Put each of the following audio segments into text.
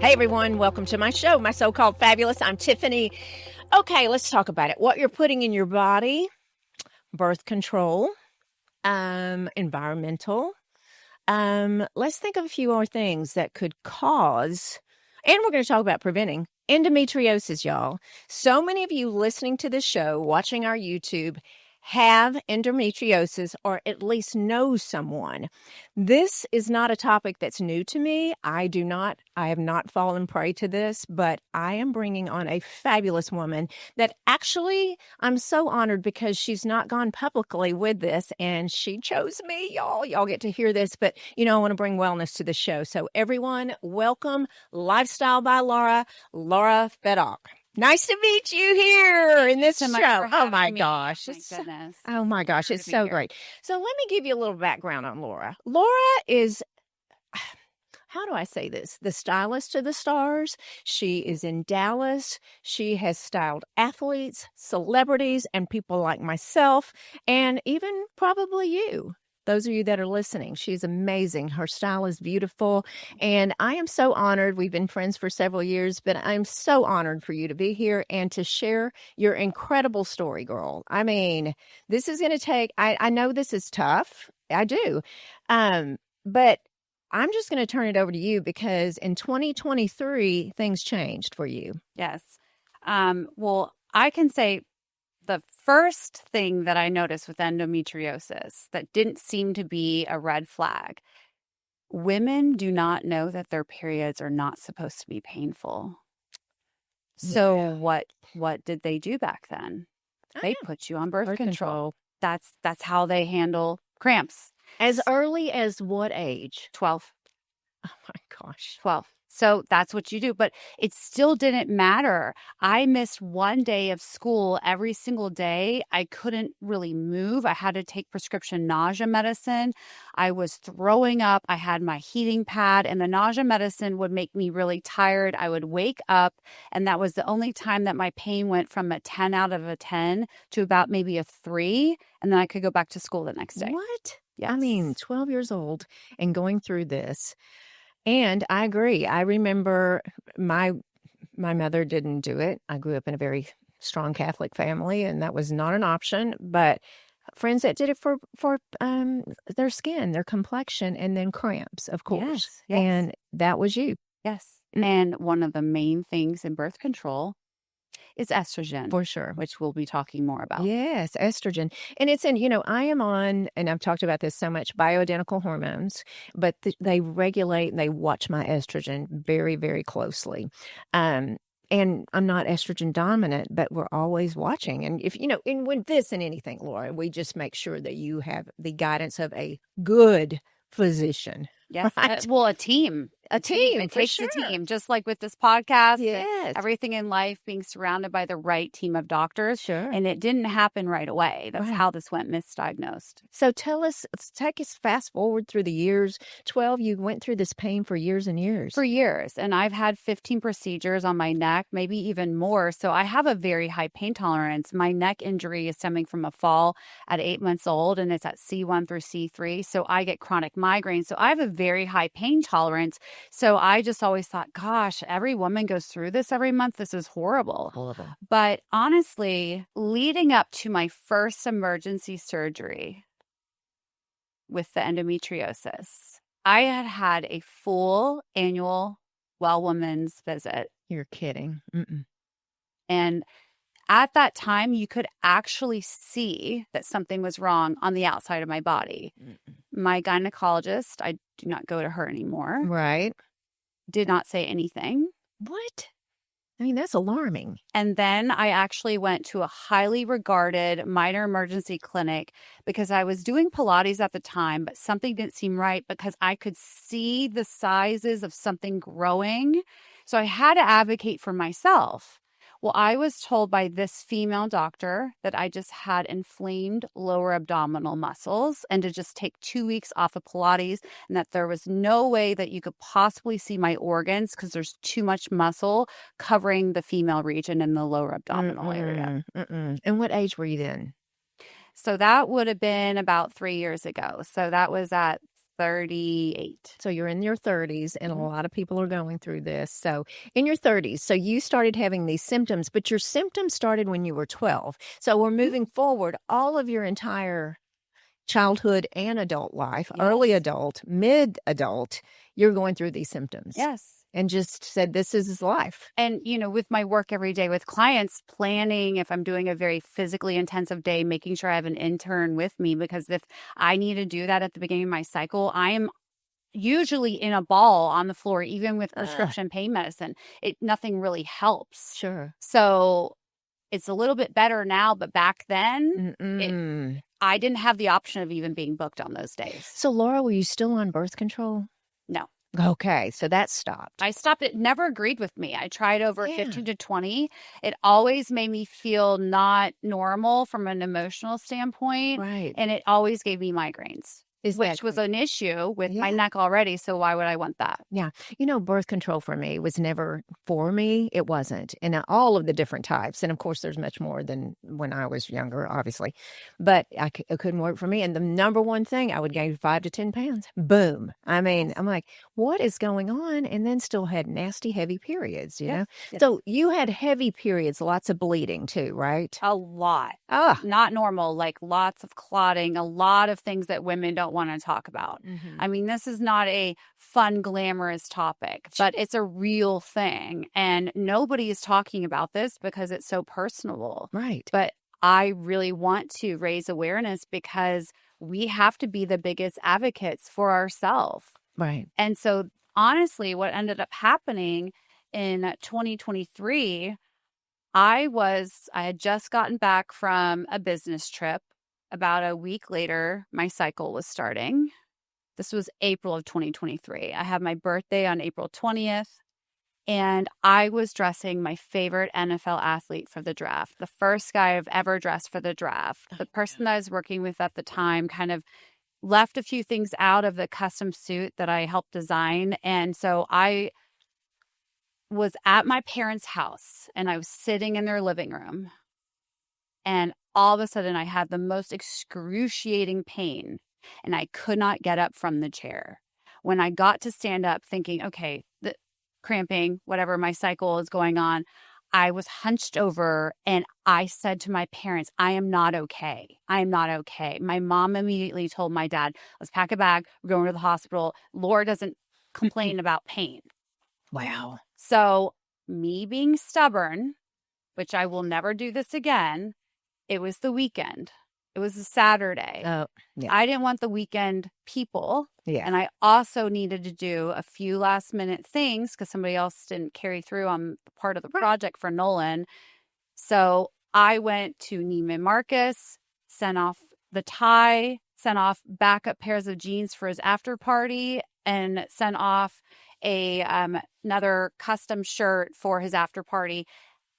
Hey everyone, welcome to my show, My So-Called Fabulous. I'm Tiffany. Okay, let's talk about it. What you're putting in your body, birth control, environmental. Let's think of a few more things that could cause, and we're going to talk about preventing endometriosis, y'all. So many of you listening to this show, watching our YouTube, have endometriosis or at least know someone. This is not a topic that's new to me. I have not fallen prey to this, but I am bringing on a fabulous woman that actually I'm so honored because she's not gone publicly with this and she chose me, y'all. Y'all get to hear this, but I want to bring wellness to the show. So everyone, welcome Lifestyle by Laura Fedock. Nice to meet you here in this show. Oh my gosh. Goodness. Oh my gosh. It's so great. So let me give you a little background on Laura. Laura is, how do I say this? The stylist to the stars. She is in Dallas. She has styled athletes, celebrities, and people like myself, and even probably you. Those of you that are listening, she's amazing. Her style is beautiful. And I am so honored. We've been friends for several years, but I'm so honored for you to be here and to share your incredible story, girl. I mean, this is going to take, I know this is tough. I do. But I'm just going to turn it over to you because in 2023, things changed for you. Yes. Well, I can say the first thing that I noticed with endometriosis that didn't seem to be a red flag, women do not know that their periods are not supposed to be painful. So what did they do back then? They put you on birth control. That's how they handle cramps. As early as what age? 12. Oh my gosh. 12. So that's what you do. But it still didn't matter. I missed one day of school every single day. I couldn't really move. I had to take prescription nausea medicine. I was throwing up. I had my heating pad, and the nausea medicine would make me really tired. I would wake up, and that was the only time that my pain went from a 10 out of a 10 to about maybe a 3, and then I could go back to school the next day. What? Yes. I mean, 12 years old and going through this. And I agree. I remember my mother didn't do it. I grew up in a very strong Catholic family, and that was not an option. But friends that did it for their skin, their complexion, and then cramps, of course. Yes. And that was you. Yes. And one of the main things in birth control is estrogen. For sure. Which we'll be talking more about. Yes, estrogen. And it's in, I am on, and I've talked about this so much, bioidentical hormones, but they regulate and they watch my estrogen very, very closely. And I'm not estrogen dominant, but we're always watching. And if, and with this and anything, Laura, we just make sure that you have the guidance of a good physician. Yes. Right? Well, a team. It takes a team, just like with this podcast. Yes. Everything in life, being surrounded by the right team of doctors. Sure. And it didn't happen right away. That's how this went misdiagnosed. So take us fast forward through the years. 12, you went through this pain for years and years. For years. And I've had 15 procedures on my neck, maybe even more. So I have a very high pain tolerance. My neck injury is stemming from a fall at 8 months old, and it's at C1 through C3. So I get chronic migraines. So I have a very high pain tolerance. So I just always thought, gosh, every woman goes through this every month. This is horrible. But honestly, leading up to my first emergency surgery with the endometriosis, I had a full annual well woman's visit. You're kidding. And at that time, you could actually see that something was wrong on the outside of my body. My gynecologist, I do not go to her anymore. Right. Did not say anything. What? I mean, that's alarming. And then I actually went to a highly regarded minor emergency clinic because I was doing Pilates at the time, but something didn't seem right because I could see the sizes of something growing. So I had to advocate for myself. Well, I was told by this female doctor that I just had inflamed lower abdominal muscles and to just take 2 weeks off of Pilates, and that there was no way that you could possibly see my organs because there's too much muscle covering the female region in the lower abdominal area. And what age were you then? So that would have been about 3 years ago. So that was at 38. So you're in your 30s, and a lot of people are going through this. So in your 30s, so you started having these symptoms, but your symptoms started when you were 12. So we're moving forward all of your entire childhood and adult life, early Yes. adult, mid adult, you're going through these symptoms. Yes. And just said, this is his life. And, with my work every day with clients, planning if I'm doing a very physically intensive day, making sure I have an intern with me, because if I need to do that at the beginning of my cycle, I am usually in a ball on the floor, even with prescription pain medicine. Nothing really helps. Sure. So it's a little bit better now, but back then, I didn't have the option of even being booked on those days. So, Laura, were you still on birth control? No. Okay, so that stopped. I stopped. It never agreed with me. I tried over 15 to 20. It always made me feel not normal from an emotional standpoint. Right. And it always gave me migraines, which was an issue with my neck already. So why would I want that? Yeah. Birth control for me was never for me. It wasn't. And all of the different types. And of course, there's much more than when I was younger, obviously. But it couldn't work for me. And the number one thing, I would gain 5 to 10 pounds. Boom. I mean, I'm like, what is going on? And then still had nasty, heavy periods, you know? Yes. So you had heavy periods, lots of bleeding too, right? A lot. Ah. Not normal, like lots of clotting, a lot of things that women don't want to talk about. I mean, this is not a fun, glamorous topic, but it's a real thing. And nobody is talking about this because it's so personal. Right. But I really want to raise awareness because we have to be the biggest advocates for ourselves. Right. And so honestly, what ended up happening in 2023, I had just gotten back from a business trip. About a week later, my cycle was starting. This was April of 2023. I had my birthday on April 20th, and I was dressing my favorite NFL athlete for the draft, the first guy I've ever dressed for the draft. The person that I was working with at the time kind of left a few things out of the custom suit that I helped design. And so I was at my parents' house, and I was sitting in their living room. And all of a sudden, I had the most excruciating pain, and I could not get up from the chair. When I got to stand up thinking, okay, the cramping, whatever, my cycle is going on, I was hunched over, and I said to my parents, I am not okay. I am not okay. My mom immediately told my dad, let's pack a bag. We're going to the hospital. Laura doesn't complain about pain. Wow. So me being stubborn, which I will never do this again, it was the weekend. It was a Saturday. Oh, yeah. I didn't want the weekend people. Yeah. And I also needed to do a few last minute things because somebody else didn't carry through on part of the project for Nolan. So I went to Neiman Marcus, sent off the tie, sent off backup pairs of jeans for his after party, and sent off another custom shirt for his after party.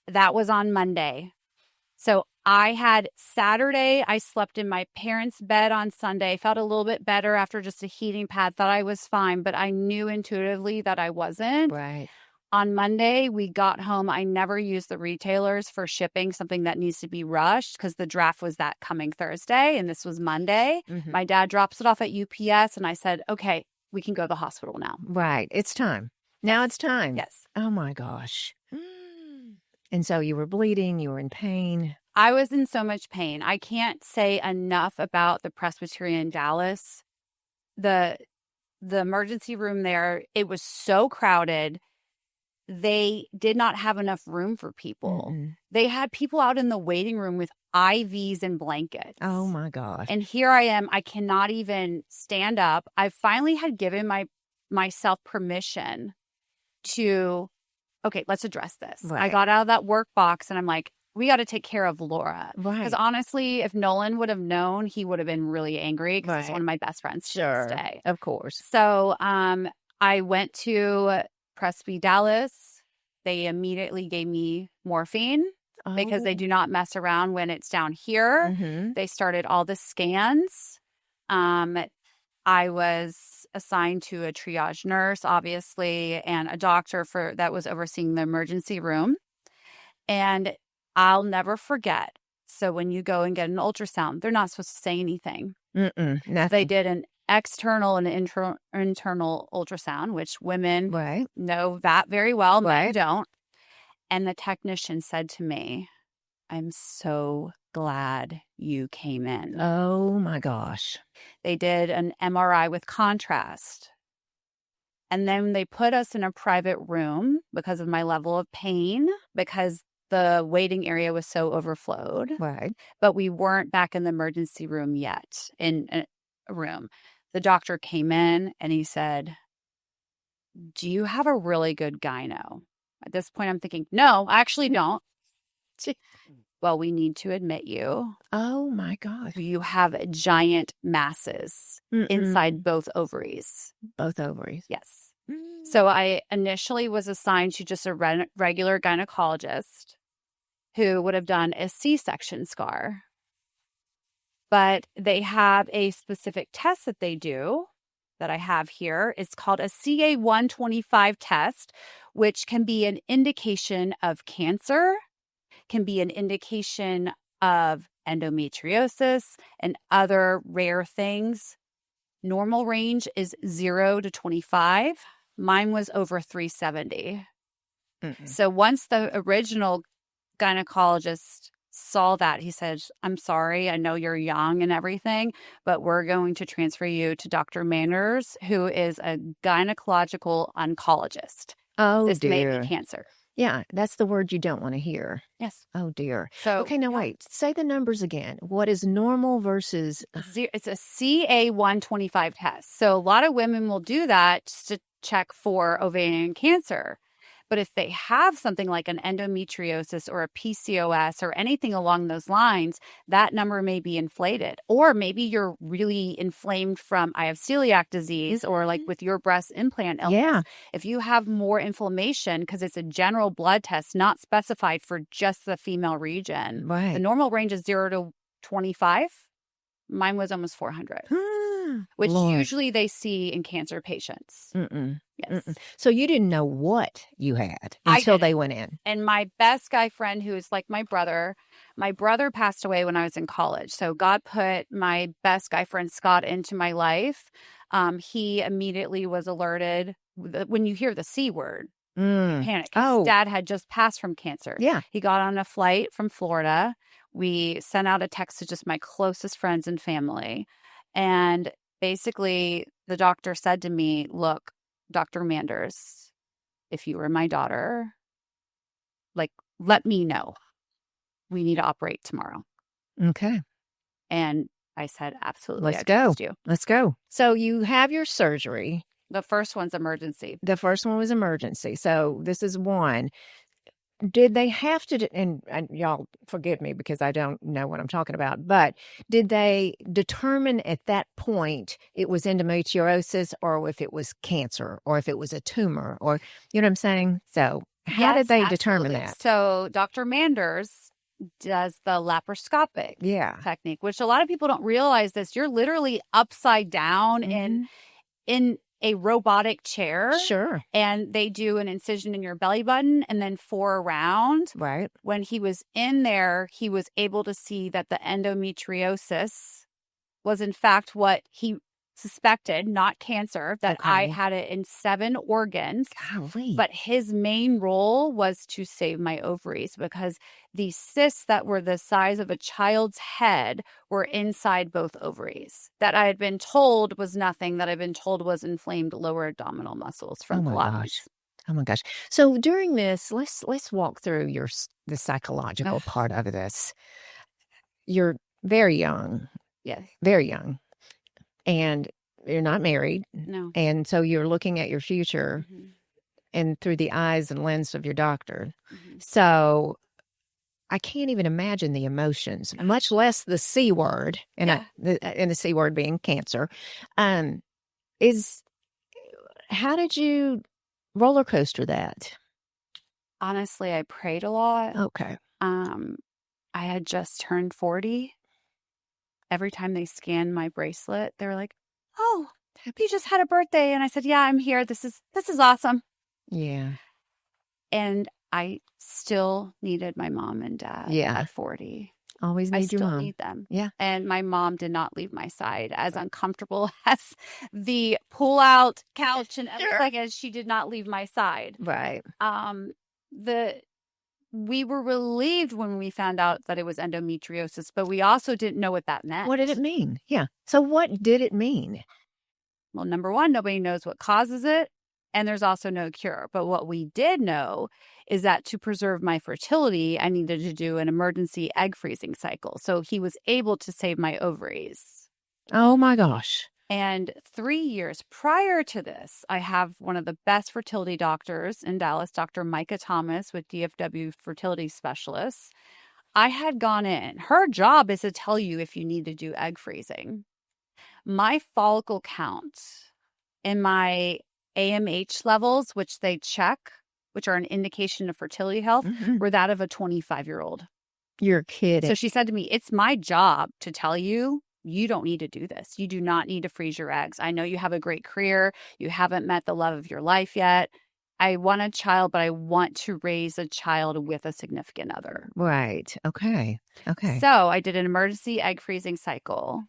That was on Monday. So I had Saturday, I slept in my parents' bed on Sunday, felt a little bit better after just a heating pad, thought I was fine, but I knew intuitively that I wasn't. Right. On Monday, we got home. I never used the retailers for shipping something that needs to be rushed because the draft was that coming Thursday and this was Monday. My dad drops it off at UPS and I said, okay, we can go to the hospital now. Right. It's time. Now it's time. Yes. Oh my gosh. And so you were bleeding, you were in pain. I was in so much pain. I can't say enough about the Presbyterian Dallas. The emergency room there, it was so crowded. They did not have enough room for people. They had people out in the waiting room with IVs and blankets. Oh my gosh. And here I am. I cannot even stand up. I finally had given myself permission to, okay, let's address this. Right. I got out of that work box and I'm like, we got to take care of Laura. Right. Because honestly, if Nolan would have known, he would have been really angry because he's one of my best friends to this day. Of course. So I went to Presby Dallas. They immediately gave me morphine because they do not mess around when it's down here. They started all the scans. I was assigned to a triage nurse, obviously, and a doctor that was overseeing the emergency room. And I'll never forget. So when you go and get an ultrasound, they're not supposed to say anything. Nothing. They did an external and internal ultrasound, which women Right. know that very well, men Right. don't. And the technician said to me, I'm so glad you came in. Oh my gosh. They did an MRI with contrast. And then they put us in a private room because of my level of pain, because the waiting area was so overflowed. Right. But we weren't back in the emergency room yet, in a room. The doctor came in and he said, do you have a really good gyno? At this point, I'm thinking, no, I actually don't. Well, we need to admit you. Oh my gosh. You have giant masses inside both ovaries. Both ovaries. Yes. So I initially was assigned to just a regular gynecologist who would have done a C-section scar. But they have a specific test that they do that I have here. It's called a CA-125 test, which can be an indication of cancer, can be an indication of endometriosis and other rare things. Normal range is 0 to 25. Mine was over 370. So once the original gynecologist saw that, he said, I'm sorry, I know you're young and everything, but we're going to transfer you to Dr. Manners, who is a gynecological oncologist. Oh, this dear. may be cancer. Yeah, that's the word you don't want to hear. Yes. Oh, dear. So, okay, now wait. Say the numbers again. What is normal versus... It's a CA-125 test. So a lot of women will do that to check for ovarian cancer. But if they have something like an endometriosis or a PCOS or anything along those lines, that number may be inflated. Or maybe you're really inflamed from, I have celiac disease, or like with your breast implant illness. Yeah. If you have more inflammation, because it's a general blood test, not specified for just the female region. Right. The normal range is 0 to 25. Mine was almost 400, which usually they see in cancer patients. Yes. So you didn't know what you had until they went in. And my best guy friend, who is like my brother passed away when I was in college. So God put my best guy friend, Scott, into my life. He immediately was alerted. When you hear the C word, you panic. His dad had just passed from cancer. Yeah. He got on a flight from Florida. We sent out a text to just my closest friends and family. And basically, the doctor said to me, look, Dr. Manders, if you were my daughter, like, let me know. We need to operate tomorrow. Okay. And I said, absolutely. Let's go. Let's go. So you have your surgery. The first one's emergency. The first one was emergency. So this is one. Did they have to, and y'all forgive me because I don't know what I'm talking about, but did they determine at that point it was endometriosis or if it was cancer or if it was a tumor or, you know what I'm saying? So how did they determine that? So Dr. Manders does the laparoscopic technique, which a lot of people don't realize this. You're literally upside down in a robotic chair. Sure. And they do an incision in your belly button and then 4 around. Right. When he was in there, he was able to see that the endometriosis was in fact what he suspected, not cancer, that I had it in 7 organs. Golly. But his main role was to save my ovaries because the cysts that were the size of a child's head were inside both ovaries. That I had been told was nothing, that I'd been told was inflamed lower abdominal muscles from the lungs. Oh my gosh. So during this, let's walk through the psychological part of this. You're very young. Yeah. Very young. And you're not married. No. And so you're looking at your future and through the eyes and lens of your doctor. So I can't even imagine the emotions, much less the C word, and the C word being cancer. How did you roller coaster that? Honestly, I prayed a lot. Okay. I had just turned 40. Every time they scanned my bracelet, they were like, "Oh, you just had a birthday." And I said, "Yeah, I'm here. This is awesome." Yeah. And I still needed my mom and dad at 40. Always I need your still mom. need them. Yeah. And my mom did not leave my side, as uncomfortable as the pull-out couch and Sure. like as she did not leave my side. Right. The we were relieved when we found out that it was endometriosis, but we also didn't know what that meant. What did it mean? Yeah. So what did it mean? Well, number one, nobody knows what causes it, and there's also no cure. But what we did know is that to preserve my fertility, I needed to do an emergency egg freezing cycle. So he was able to save my ovaries. Oh my gosh. And 3 years prior to this, I have one of the best fertility doctors in Dallas, Dr. Micah Thomas with DFW Fertility Specialists. I had gone in. Her job is to tell you if you need to do egg freezing. My follicle count and my AMH levels, which they check, which are an indication of fertility health, were that of a 25-year-old. You're kidding. So she said to me, it's my job to tell you, you don't need to do this. You do not need to freeze your eggs. I know you have a great career. You haven't met the love of your life yet. I want a child, but I want to raise a child with a significant other. Right. Okay. Okay. So I did an emergency egg freezing cycle.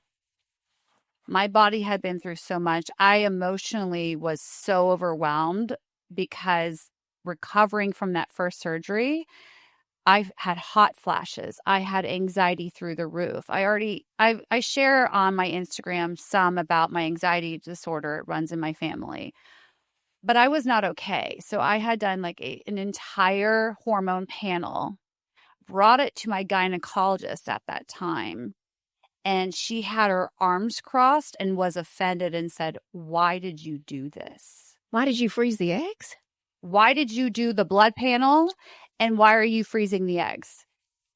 My body had been through so much. I emotionally was so overwhelmed because recovering from that first surgery, I had hot flashes. I had anxiety through the roof. I share on my Instagram some about my anxiety disorder. It runs in my family. But I was not okay. So I had done like an entire hormone panel, brought it to my gynecologist at that time. And she had her arms crossed and was offended and said, why did you do this? Why did you freeze the eggs? Why did you do the blood panel? And why are you freezing the eggs?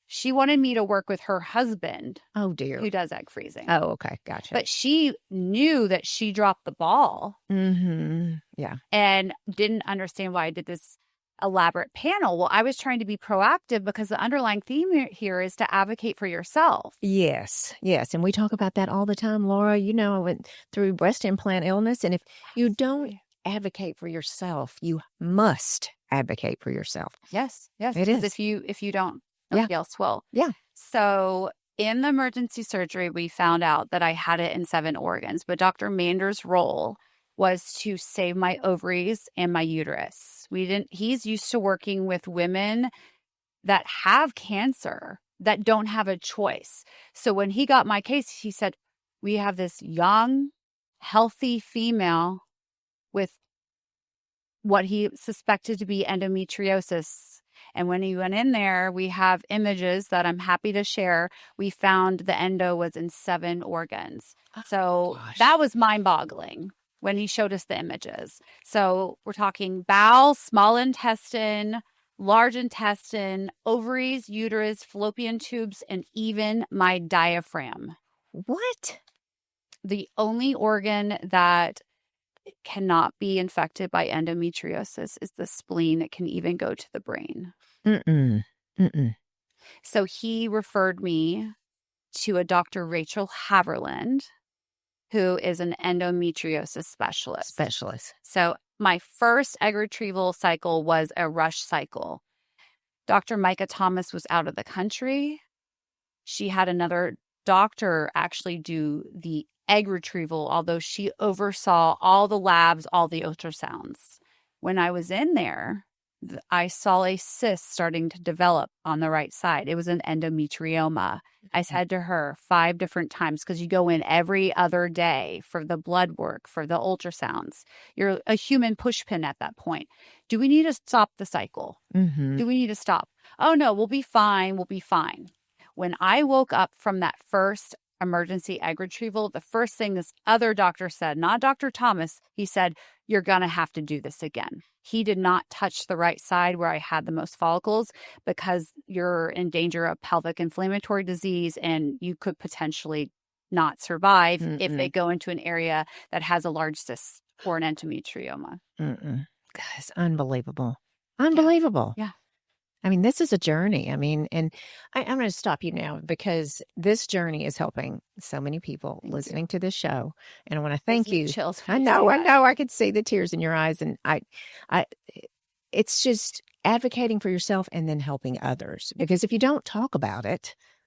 She wanted me to work with her husband. Oh, dear. Who does egg freezing. Oh, okay. Gotcha. But she knew that she dropped the ball. Yeah. And didn't understand why I did this elaborate panel. Well, I was trying to be proactive because the underlying theme here is to advocate for yourself. Yes. Yes. And we talk about that all the time, Laura. You know, I went through breast implant illness. And if you don't advocate for yourself, you must advocate for yourself. Yes. Yes. It is. If you don't, nobody else will. Yeah. So in the emergency surgery, we found out that I had it in 7 organs, but Dr. Mander's role was to save my ovaries and my uterus. He's used to working with women that have cancer that don't have a choice. So when he got my case, he said, we have this young, healthy female with what he suspected to be endometriosis. And when he went in there, we have images that I'm happy to share. We found the endo was in 7 organs. So that was mind-boggling when he showed us the images. So we're talking bowel, small intestine, large intestine, ovaries, uterus, fallopian tubes, and even my diaphragm. What? The only organ that cannot be infected by endometriosis is the spleen. It can even go to the brain. So he referred me to a Dr. Rachel Haverland, who is an endometriosis specialist. So my first egg retrieval cycle was a rush cycle. Dr. Micah Thomas was out of the country. She had another doctor actually do the egg retrieval, although she oversaw all the labs, all the ultrasounds. When I was in there, I saw a cyst starting to develop on the right side. It was an endometrioma. I said to her 5 different times, because you go in every other day for the blood work, for the ultrasounds. You're a human pushpin at that point. Do we need to stop the cycle? Do we need to stop? Oh, no, we'll be fine. We'll be fine. When I woke up from that first emergency egg retrieval, the first thing this other doctor said, not Dr. Thomas, he said, you're going to have to do this again. He did not touch the right side where I had the most follicles because you're in danger of pelvic inflammatory disease and you could potentially not survive if they go into an area that has a large cyst or an endometrioma. Guys, unbelievable. Unbelievable. Yeah. I mean, this is a journey. I mean, and I'm going to stop you now because this journey is helping so many people listening to this show. And I want to thank you. Chills. I know. I could see the tears in your eyes. And it's just advocating for yourself and then helping others. Because if you don't talk about it,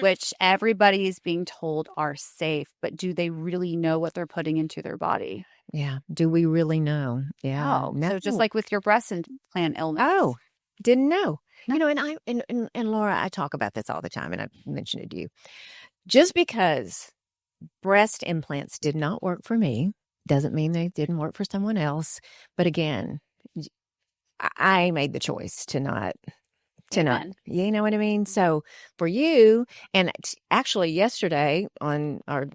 which everybody is being told are safe, but do they really know what they're putting into their body? Yeah. Do we really know? Yeah. Oh, No. so just like with your breast implant illness. Oh, didn't know. No. You know, and Laura, I talk about this all the time, and I've mentioned it to you. Just because breast implants did not work for me doesn't mean they didn't work for someone else. But again, I made the choice to not, Amen. you know what I mean? So for you, and actually yesterday on our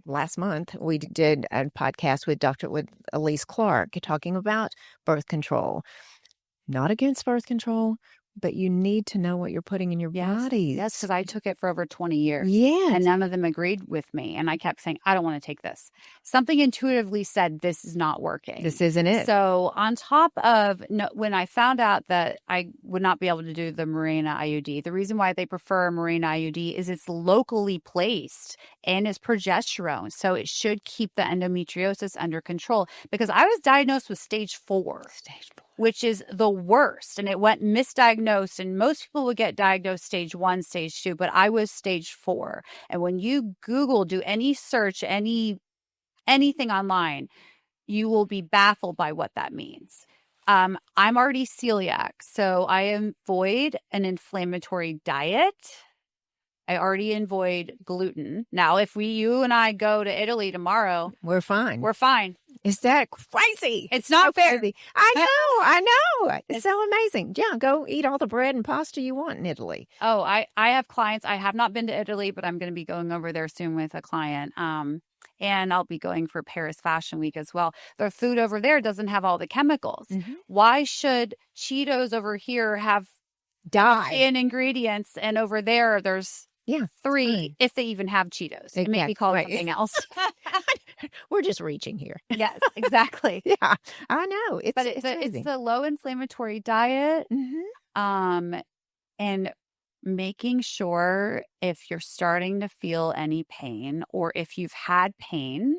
last month, we did a podcast with Elise Clark talking about birth control. Not against birth control, but you need to know what you're putting in your body. Yes, because I took it for over 20 years. Yes. And none of them agreed with me. And I kept saying, I don't want to take this. Something intuitively said, this is not working. This isn't it. So on top of when I found out that I would not be able to do the Mirena IUD, the reason why they prefer a Mirena IUD is it's locally placed and is progesterone. So it should keep the endometriosis under control, because I was diagnosed with stage 4. Which is the worst. And it went misdiagnosed. And most people would get diagnosed stage 1, stage 2, but I was stage 4. And when you Google, do any search, anything online, you will be baffled by what that means. I'm already celiac, so I avoid an inflammatory diet. I already avoid gluten. Now, if you and I go to Italy tomorrow, we're fine. We're fine. Is that crazy? It's not fair. Crazy. I know. It's so amazing. Yeah, go eat all the bread and pasta you want in Italy. Oh, I have clients. I have not been to Italy, but I'm going to be going over there soon with a client. And I'll be going for Paris Fashion Week as well. Their food over there doesn't have all the chemicals. Mm-hmm. Why should Cheetos over here have in ingredients, and over there there's 3, if they even have Cheetos? Exactly. It may be called something else. We're just reaching here. Yes, exactly. Yeah, I know. It's the low inflammatory diet, and making sure if you're starting to feel any pain, or if you've had pain,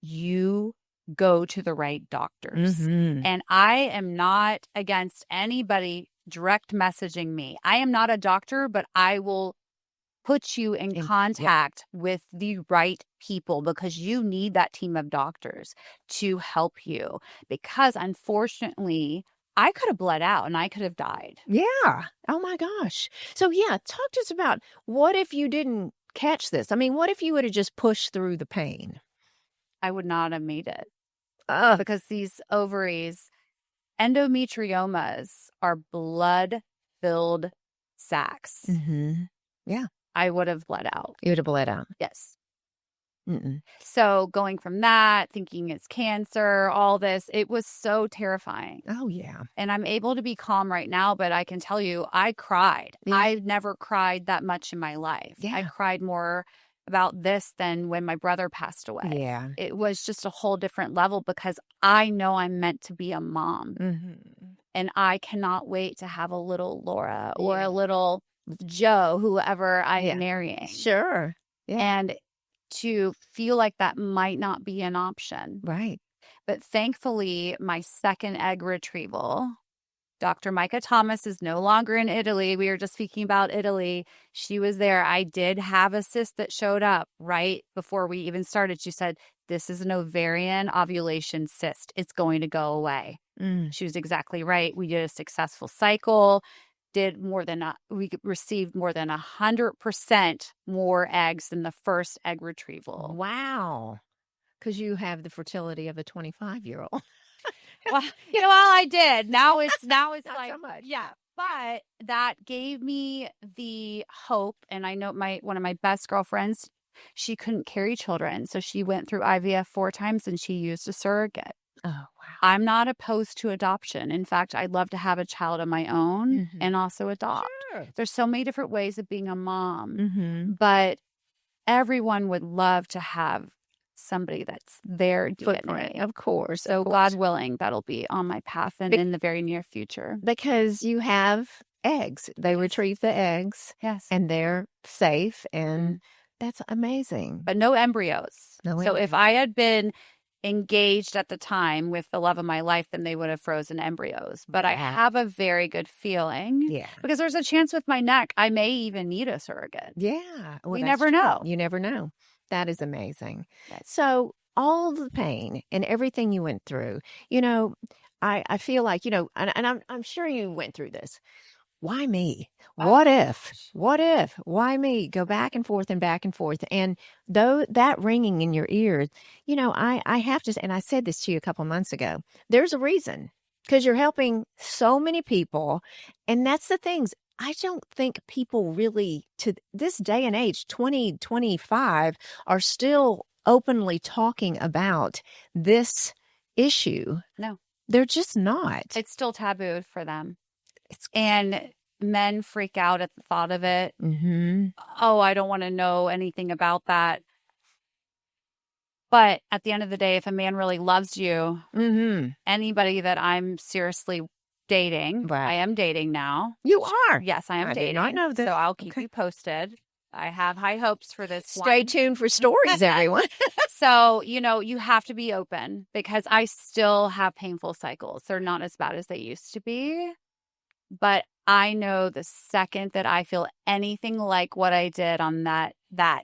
you go to the right doctors. Mm-hmm. And I am not against anybody direct messaging me. I am not a doctor, but I will put you in contact with the right people, because you need that team of doctors to help you. Because unfortunately, I could have bled out and I could have died. Yeah. Oh my gosh. So talk to us about, what if you didn't catch this? I mean, what if you would have just pushed through the pain? I would not have made it. Because these ovaries, endometriomas, are blood-filled sacs. Mm-hmm. Yeah. I would have bled out. You would have bled out. Yes. Mm-mm. So going from that, thinking it's cancer, all this, it was so terrifying. Oh, yeah. And I'm able to be calm right now, but I can tell you, I cried. Yeah. I've never cried that much in my life. Yeah. I cried more about this than when my brother passed away. Yeah. It was just a whole different level, because I know I'm meant to be a mom. Mm-hmm. And I cannot wait to have a little Laura or a little Joe, whoever I'm marrying. Sure. Yeah. And to feel like that might not be an option. Right. But thankfully, my second egg retrieval, Dr. Micah Thomas is no longer in Italy. We were just speaking about Italy. She was there. I did have a cyst that showed up right before we even started. She said, this is an ovarian ovulation cyst. It's going to go away. She was exactly right. We did a successful cycle. We received more than 100% more eggs than the first egg retrieval. Wow. Because you have the fertility of a 25-year-old. Well, I did. Now it's Not like, so much. Yeah. But that gave me the hope. And I know one of my best girlfriends, she couldn't carry children. So she went through IVF 4 times and she used a surrogate. Oh, wow. I'm not opposed to adoption. In fact, I'd love to have a child of my own and also adopt. Sure. There's so many different ways of being a mom, but everyone would love to have somebody that's their DNA. Of course. So God willing, that'll be on my path and in the very near future. Because you have eggs. They retrieve the eggs. Yes. And they're safe. And that's amazing. But no embryos. So if I had been engaged at the time with the love of my life, then they would have frozen embryos. But I have a very good feeling because there's a chance with my neck, I may even need a surrogate. Yeah. Well, we never know. You never know. That is amazing. So all the pain and everything you went through, I feel like, and I'm sure you went through this. Why me? What if? What if? Why me? Go back and forth and back and forth. And though that ringing in your ears, I have to, and I said this to you a couple months ago, there's a reason because you're helping so many people. And that's the things. I don't think people really, to this day and age, 2025, are still openly talking about this issue. No. They're just not. It's still taboo for them. And men freak out at the thought of it. Mm-hmm. Oh, I don't want to know anything about that. But at the end of the day, if a man really loves you, anybody that I'm seriously dating, I am dating now. You are? Yes, I am dating. Did not know that. So I'll keep you posted. I have high hopes for this. Stay tuned for stories, everyone. So, you have to be open because I still have painful cycles. They're not as bad as they used to be. But I know the second that I feel anything like what I did on that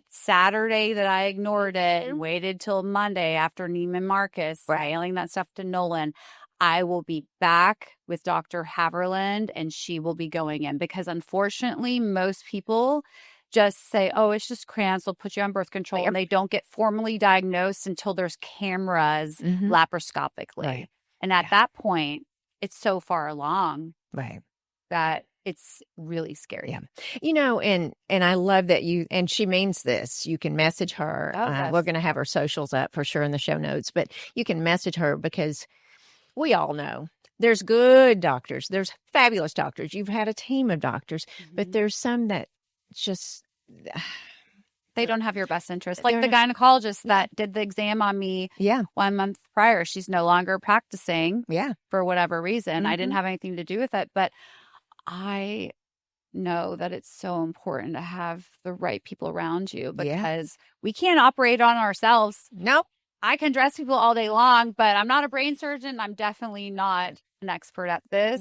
Saturday that I ignored it and waited till Monday after Neiman Marcus, mailing that stuff to Nolan, I will be back with Dr. Haverland and she will be going in because unfortunately, most people just say, oh, it's just cramps. We'll put you on birth control. And they don't get formally diagnosed until there's cameras laparoscopically. Right. And at that point, it's so far along. Right. That it's really scary. Yeah. And I love that and she means this. You can message her. We're going to have her socials up for sure in the show notes, but you can message her because we all know there's good doctors. There's fabulous doctors. You've had a team of doctors, but there's some that just... They don't have your best interest. Like the gynecologist that did the exam on me 1 month prior. She's no longer practicing for whatever reason. I didn't have anything to do with it, but I know that it's so important to have the right people around you because we can't operate on ourselves. Nope. I can dress people all day long, but I'm not a brain surgeon. I'm definitely not an expert at this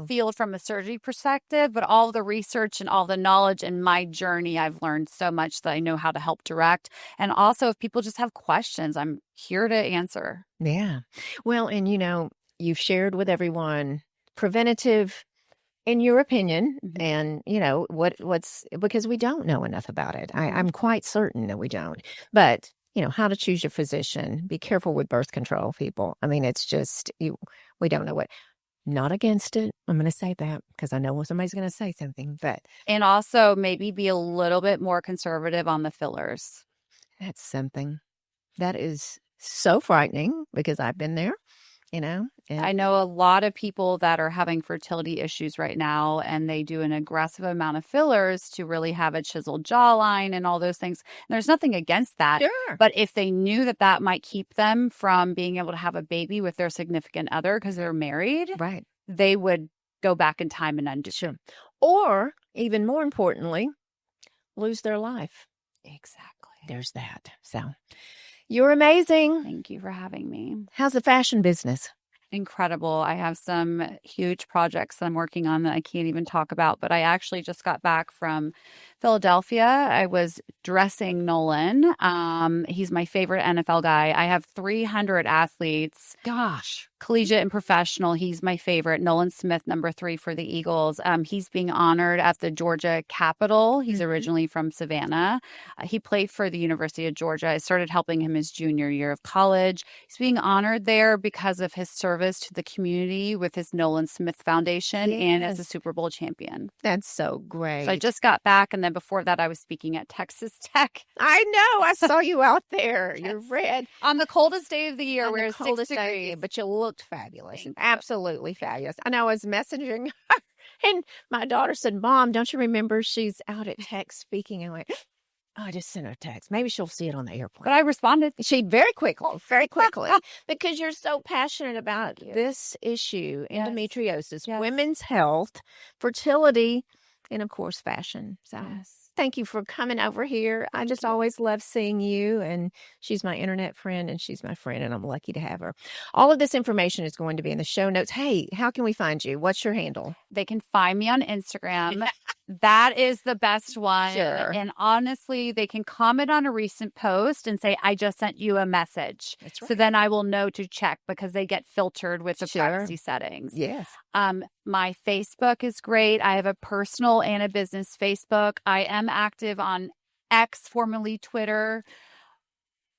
field from a surgery perspective, but all the research and all the knowledge in my journey, I've learned so much that I know how to help direct. And also if people just have questions, I'm here to answer. Yeah. Well, and you've shared with everyone preventative in your opinion, and what's because we don't know enough about it. I'm quite certain that we don't. But how to choose your physician. Be careful with birth control, people. I mean, it's just we don't know what. Not against it. I'm going to say that because I know somebody's going to say something. And also maybe be a little bit more conservative on the fillers. That's something that is so frightening because I've been there. And I know a lot of people that are having fertility issues right now, and they do an aggressive amount of fillers to really have a chiseled jawline and all those things. And there's nothing against that. Sure. But if they knew that might keep them from being able to have a baby with their significant other because they're married, they would go back in time and undo. Sure. Or even more importantly, lose their life. Exactly. There's that. So you're amazing. Thank you for having me. How's the fashion business? Incredible. I have some huge projects that I'm working on that I can't even talk about, but I actually just got back from Philadelphia. I was dressing Nolan. He's my favorite NFL guy. I have 300 athletes. Gosh. Collegiate and professional. He's my favorite. Nolan Smith, number 3 for the Eagles. He's being honored at the Georgia Capitol. He's originally from Savannah. He played for the University of Georgia. I started helping him his junior year of college. He's being honored there because of his service to the community with his Nolan Smith Foundation and as a Super Bowl champion. That's so great. So I just got back, and then before that, I was speaking at Texas Tech. I know. I saw you out there. You're red. On the coldest day of the year, where it's 6 degrees. Day, but you looked fabulous. Absolutely fabulous. And I was messaging her, and my daughter said, Mom, don't you remember she's out at Tech speaking? And I went, oh, I just sent her a text. Maybe she'll see it on the airplane. But I responded. She very quickly, because you're so passionate about this issue, endometriosis, women's health, fertility, and of course, fashion. So Thank you for coming over here. I just always love seeing you. And she's my internet friend and she's my friend, and I'm lucky to have her. All of this information is going to be in the show notes. Hey, how can we find you? What's your handle? They can find me on Instagram. That is the best one. Sure. And honestly, they can comment on a recent post and say, I just sent you a message. That's right. So then I will know to check because they get filtered with the Sure. privacy settings. Yes. My Facebook is great. I have a personal and a business Facebook. I am active on X, formerly Twitter.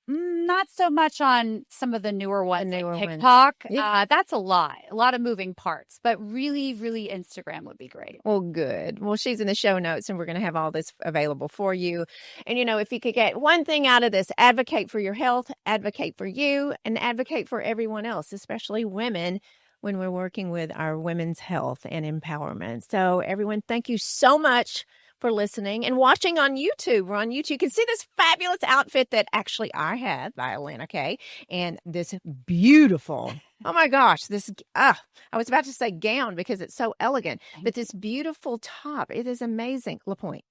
Not so much on some of the newer ones, like TikTok. Yeah. That's a lot of moving parts, but really, really Instagram would be great. Well, good. Well, she's in the show notes and we're going to have all this available for you. And, you know, if you could get one thing out of this, advocate for your health, advocate for you, and advocate for everyone else, especially women, when we're working with our women's health and empowerment. So everyone, thank you so much for listening and watching on YouTube. We're on YouTube. You can see this fabulous outfit that actually I had by Alana Kay, and this beautiful, oh my gosh, this, I was about to say gown because it's so elegant, but this beautiful top, it is amazing. La Pointe,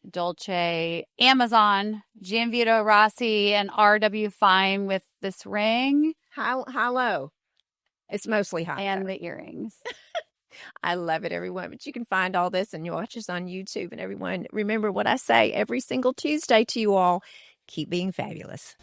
Dolce, Amazon, Gianvito Rossi, and RW Fine with this ring. High low. It's mostly high. And the earrings. I love it, everyone. But you can find all this and you watch us on YouTube. And everyone, remember what I say every single Tuesday to you all. Keep being fabulous.